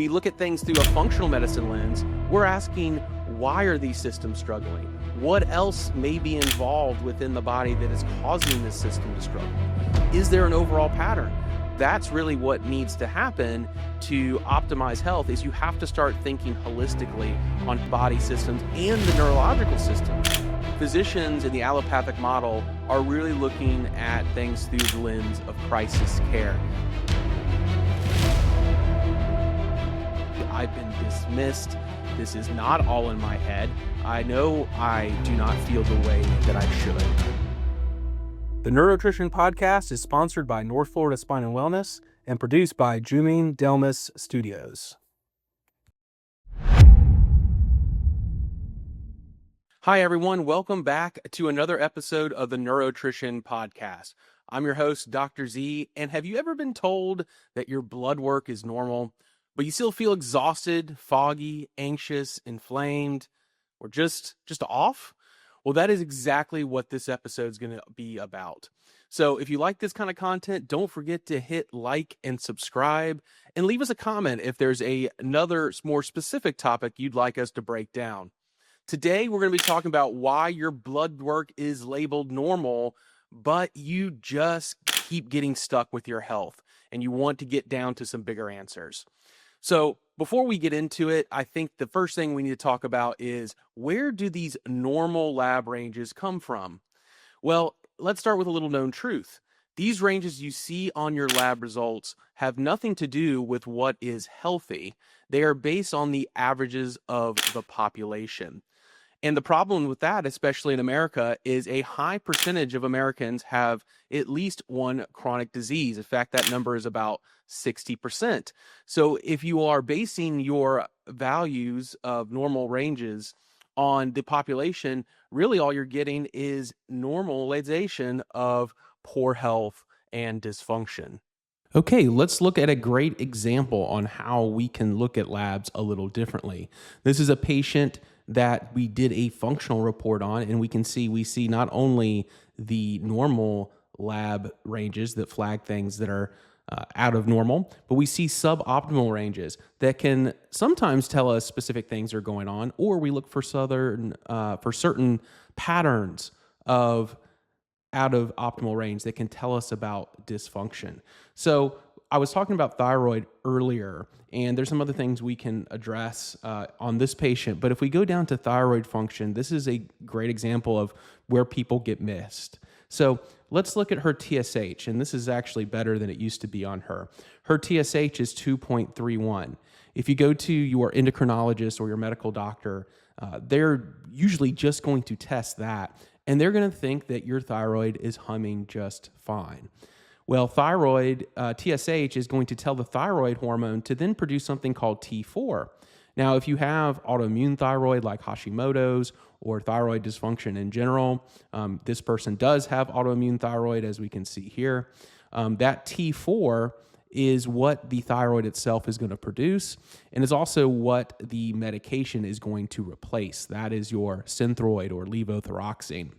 we look at things through a functional medicine lens, we're asking, why are these systems struggling? What else may be involved within the body that is causing this system to struggle? Is there an overall pattern? That's really what needs to happen to optimize health, is you have to start thinking holistically on body systems and the neurological system. Physicians in the allopathic model are really looking at things through the lens of crisis care. I've been dismissed. This is not all in my head. I know I do not feel the way that I should. The Neurotrition Podcast is sponsored by North Florida Spine and Wellness and produced by Jumine Delmas Studios. Hi, everyone. Welcome back to another episode of the Neurotrition Podcast. I'm your host, Dr. Z, and have you ever been told that your blood work is normal, but you still feel exhausted, foggy, anxious, inflamed, or just off? Well, that is exactly what this episode is going to be about. So if you like this kind of content, don't forget to hit like and subscribe and leave us a comment if there's another more specific topic you'd like us to break down. Today, we're going to be talking about why your blood work is labeled normal, but you just keep getting stuck with your health and you want to get down to some bigger answers. So before we get into it, I think the first thing we need to talk about is, where do these normal lab ranges come from? Well, let's start with a little known truth. These ranges you see on your lab results have nothing to do with what is healthy. They are based on the averages of the population. And the problem with that, especially in America, is a high percentage of Americans have at least one chronic disease. In fact, that number is about 60%. So if you are basing your values of normal ranges on the population, really all you're getting is normalization of poor health and dysfunction. Okay, let's look at a great example on how we can look at labs a little differently. This is a patient that we did a functional report on, and we see not only the normal lab ranges that flag things that are out of normal, but we see suboptimal ranges that can sometimes tell us specific things are going on, or we look for certain patterns of out of optimal range that can tell us about dysfunction. So I was talking about thyroid earlier, and there's some other things we can address on this patient. But if we go down to thyroid function, this is a great example of where people get missed. So let's look at her TSH, and this is actually better than it used to be on her. Her TSH is 2.31. If you go to your endocrinologist or your medical doctor, they're usually just going to test that, and they're going to think that your thyroid is humming just fine. Well, thyroid, TSH is going to tell the thyroid hormone to then produce something called T4. Now, if you have autoimmune thyroid like Hashimoto's or thyroid dysfunction in general, this person does have autoimmune thyroid, as we can see here. That T4 is what the thyroid itself is going to produce, and is also what the medication is going to replace. That is your Synthroid or levothyroxine.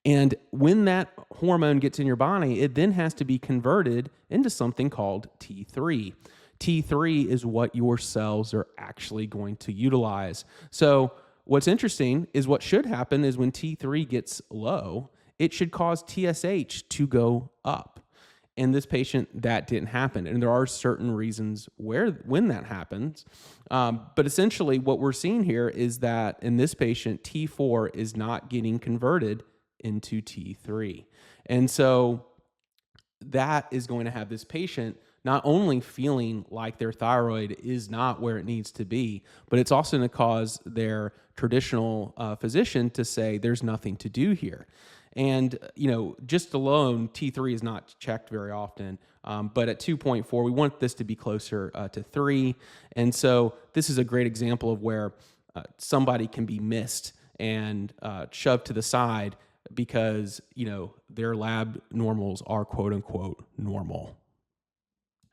And when that hormone gets in your body, it then has to be converted into something called T3. T3 is what your cells are actually going to utilize. So what's interesting is what should happen is when T3 gets low, it should cause TSH to go up. In this patient, that didn't happen. And there are certain reasons when that happens. But essentially what we're seeing here is that in this patient, T4 is not getting converted into T3. And so that is going to have this patient not only feeling like their thyroid is not where it needs to be, but it's also going to cause their traditional physician to say there's nothing to do here. And, just alone, T3 is not checked very often. But at 2.4, we want this to be closer to 3. And so this is a great example of where somebody can be missed and shoved to the side because, their lab normals are quote unquote normal.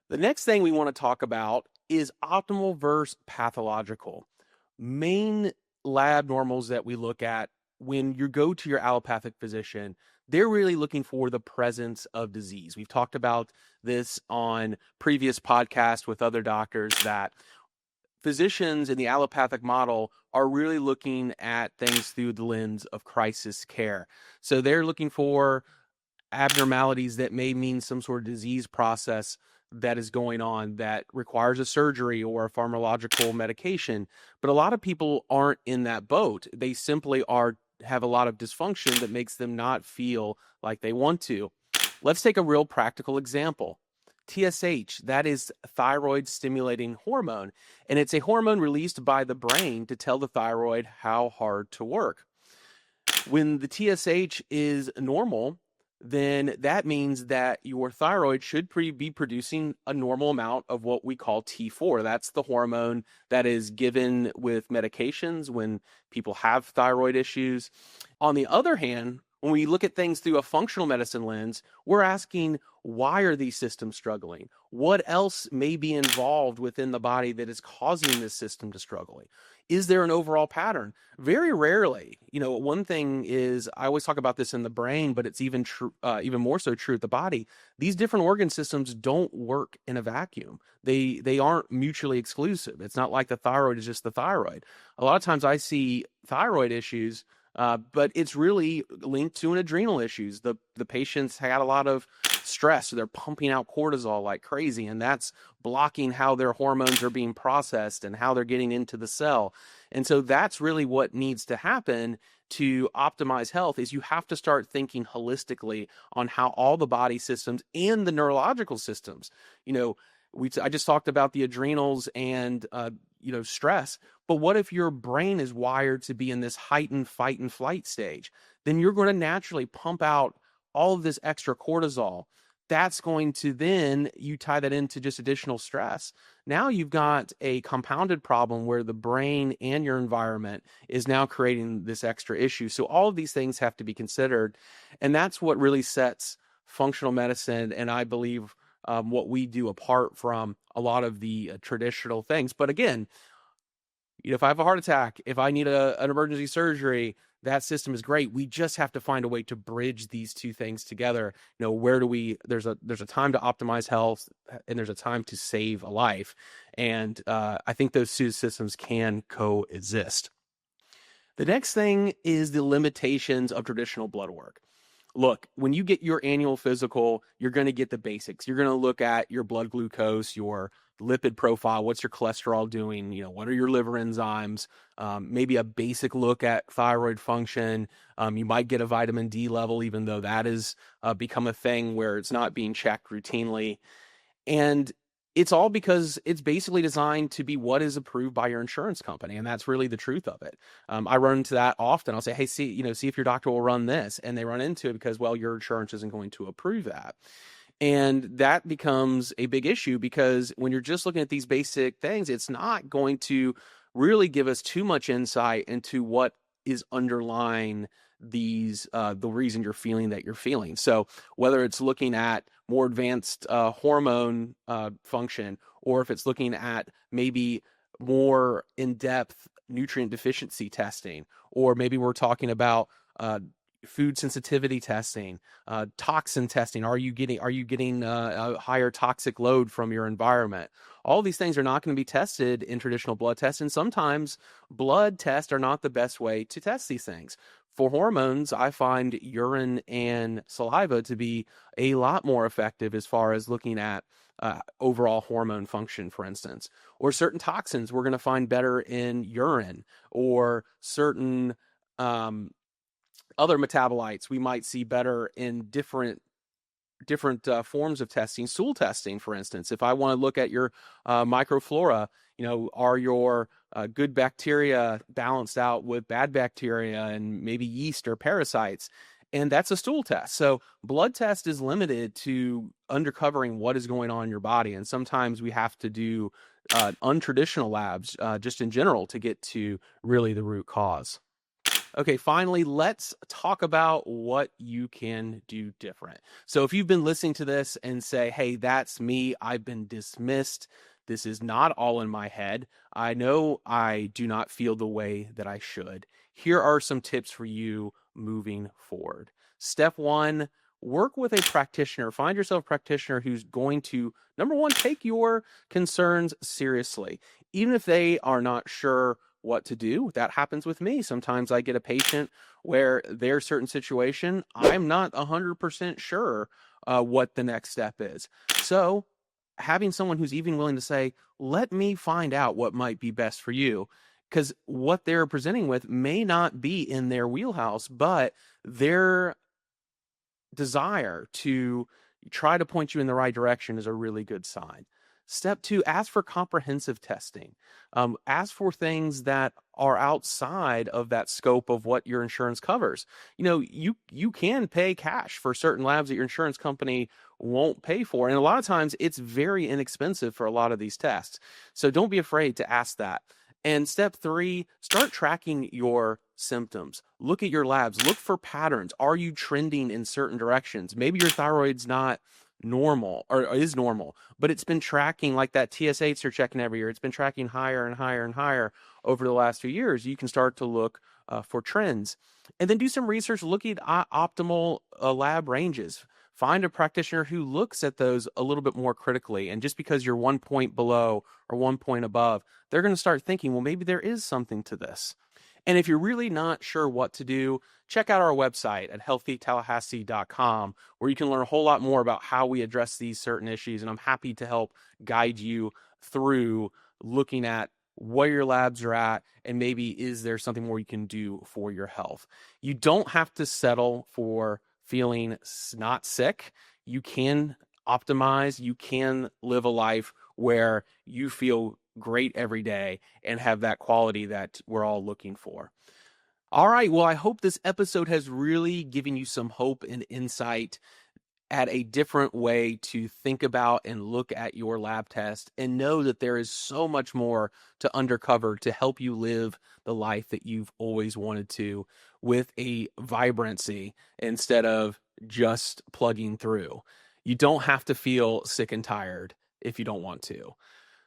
The next thing we want to talk about is optimal versus pathological. Main lab normals that we look at when you go to your allopathic physician, they're really looking for the presence of disease. We've talked about this on previous podcasts with other doctors that physicians in the allopathic model are really looking at things through the lens of crisis care. So they're looking for abnormalities that may mean some sort of disease process that is going on that requires a surgery or a pharmacological medication. But a lot of people aren't in that boat. They simply have a lot of dysfunction that makes them not feel like they want to. Let's take a real practical example. TSH, that is thyroid stimulating hormone, and it's a hormone released by the brain to tell the thyroid how hard to work. When the TSH is normal, then that means that your thyroid should be producing a normal amount of what we call T4. That's the hormone that is given with medications when people have thyroid issues. On the other hand, when we look at things through a functional medicine lens, we're asking, why are these systems struggling? What else may be involved within the body that is causing this system to struggle? Is there an overall pattern? Very rarely. One thing is, I always talk about this in the brain, but it's even more so true at the body. These different organ systems don't work in a vacuum. They aren't mutually exclusive. It's not like the thyroid is just the thyroid. A lot of times I see thyroid issues, but it's really linked to an adrenal issues. The patients had a lot of stress, so they're pumping out cortisol like crazy, and that's blocking how their hormones are being processed and how they're getting into the cell. And so that's really what needs to happen to optimize health, is you have to start thinking holistically on how all the body systems and the neurological systems, I just talked about the adrenals and stress, but what if your brain is wired to be in this heightened fight and flight stage? Then you're going to naturally pump out all of this extra cortisol. That's going to, then you tie that into just additional stress. Now you've got a compounded problem where the brain and your environment is now creating this extra issue. So all of these things have to be considered. And that's what really sets functional medicine, and I believe what we do, apart from a lot of the traditional things. But again, if I have a heart attack, if I need an emergency surgery, that system is great. We just have to find a way to bridge these two things together. Where do we? There's a time to optimize health, and there's a time to save a life. And I think those two systems can coexist. The next thing is the limitations of traditional blood work. Look, when you get your annual physical, you're going to get the basics. You're going to look at your blood glucose, your lipid profile, what's your cholesterol doing, what are your liver enzymes, maybe a basic look at thyroid function. You might get a vitamin D level, even though that has become a thing where it's not being checked routinely. And it's all because it's basically designed to be what is approved by your insurance company. And that's really the truth of it. I run into that often. I'll say, hey, see if your doctor will run this. And they run into it because, well, your insurance isn't going to approve that. And that becomes a big issue, because when you're just looking at these basic things, it's not going to really give us too much insight into what is underlying these the reason you're feeling that you're feeling. So whether it's looking at more advanced hormone function, or if it's looking at maybe more in-depth nutrient deficiency testing, or maybe we're talking about food sensitivity testing, toxin testing. Are you getting a higher toxic load from your environment? All these things are not going to be tested in traditional blood tests, and sometimes blood tests are not the best way to test these things. For hormones, I find urine and saliva to be a lot more effective as far as looking at overall hormone function, for instance. Or certain toxins we're going to find better in urine, or certain other metabolites we might see better in different forms of testing. Stool testing, for instance. If I want to look at your microflora, are your good bacteria balanced out with bad bacteria and maybe yeast or parasites? And that's a stool test. So blood test is limited to uncovering what is going on in your body. And sometimes we have to do untraditional labs just in general to get to really the root cause. Okay, finally, let's talk about what you can do different. So if you've been listening to this and say, hey, that's me, I've been dismissed, this is not all in my head, I know I do not feel the way that I should, here are some tips for you moving forward. Step one, work with a practitioner. Find yourself a practitioner who's going to, number one, take your concerns seriously. Even if they are not sure what to do, that happens with me. Sometimes I get a patient where their certain situation, I'm not 100% sure what the next step is. So having someone who's even willing to say, let me find out what might be best for you, because what they're presenting with may not be in their wheelhouse, but their desire to try to point you in the right direction is a really good sign. Step two, ask for comprehensive testing. Ask for things that are outside of that scope of what your insurance covers. You can pay cash for certain labs that your insurance company won't pay for. And a lot of times it's very inexpensive for a lot of these tests. So don't be afraid to ask that. And step three, start tracking your symptoms. Look at your labs. Look for patterns. Are you trending in certain directions? Maybe your thyroid's not normal or is normal, but it's been tracking like that TSH you're checking every year. It's been tracking higher and higher and higher over the last few years. You can start to look for trends, and then do some research looking at optimal lab ranges. Find a practitioner who looks at those a little bit more critically. And just because you're 1 point below or 1 point above, they're going to start thinking, well, maybe there is something to this. And if you're really not sure what to do, check out our website at healthytallahassee.com, where you can learn a whole lot more about how we address these certain issues. And I'm happy to help guide you through looking at where your labs are at, and maybe is there something more you can do for your health. You don't have to settle for feeling not sick. You can optimize. You can live a life where you feel great every day and have that quality that we're all looking for. All right. Well, I hope this episode has really given you some hope and insight at a different way to think about and look at your lab test, and know that there is so much more to undercover to help you live the life that you've always wanted to, with a vibrancy instead of just plugging through. You don't have to feel sick and tired if you don't want to.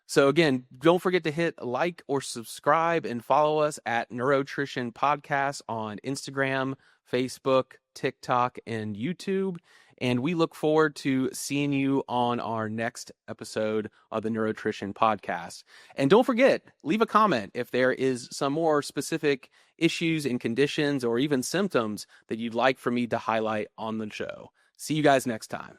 So again, don't forget to hit like or subscribe and follow us at Neurotrition Podcast on Instagram, Facebook, TikTok, and YouTube. And we look forward to seeing you on our next episode of the Neurotrition Podcast. And don't forget, leave a comment if there is some more specific issues and conditions or even symptoms that you'd like for me to highlight on the show. See you guys next time.